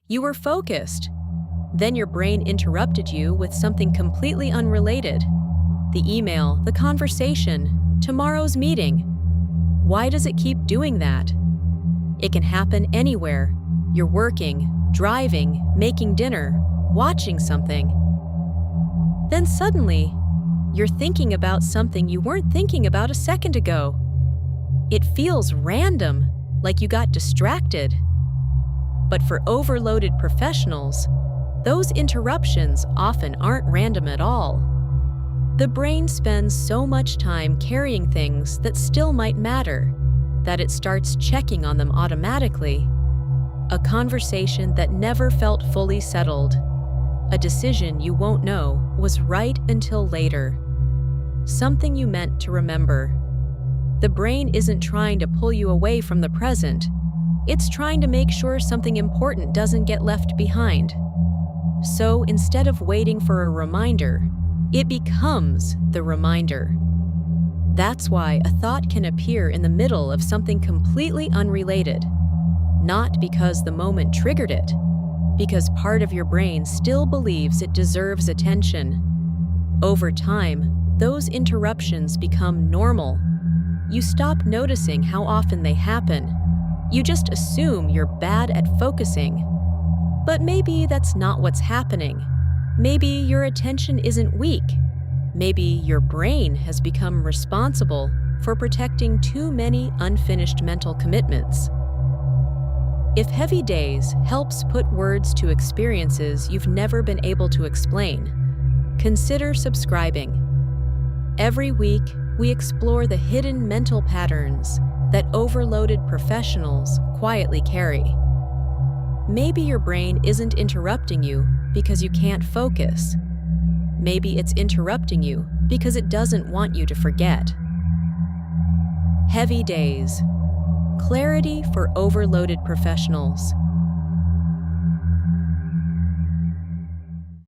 You were focused. Then your brain interrupted you with something completely unrelated. The email, the conversation, tomorrow's meeting. Why does it keep doing that? It can happen anywhere. You're working, driving, making dinner, watching something. Then suddenly, you're thinking about something you weren't thinking about a second ago. It feels random, like you got distracted. But for overloaded professionals, those interruptions often aren't random at all. The brain spends so much time carrying things that still might matter that it starts checking on them automatically. A conversation that never felt fully settled. A decision you won't know was right until later. Something you meant to remember. The brain isn't trying to pull you away from the present. It's trying to make sure something important doesn't get left behind. So instead of waiting for a reminder, it becomes the reminder. That's why a thought can appear in the middle of something completely unrelated. Not because the moment triggered it, because part of your brain still believes it deserves attention. Over time, those interruptions become normal. You stop noticing how often they happen. You just assume you're bad at focusing. But maybe that's not what's happening. Maybe your attention isn't weak. Maybe your brain has become responsible for protecting too many unfinished mental commitments. If Heavy Days helps put words to experiences you've never been able to explain, consider subscribing. Every week, we explore the hidden mental patterns that overloaded professionals quietly carry. Maybe your brain isn't interrupting you because you can't focus. Maybe it's interrupting you because it doesn't want you to forget. Heavy Days. Clarity for overloaded professionals.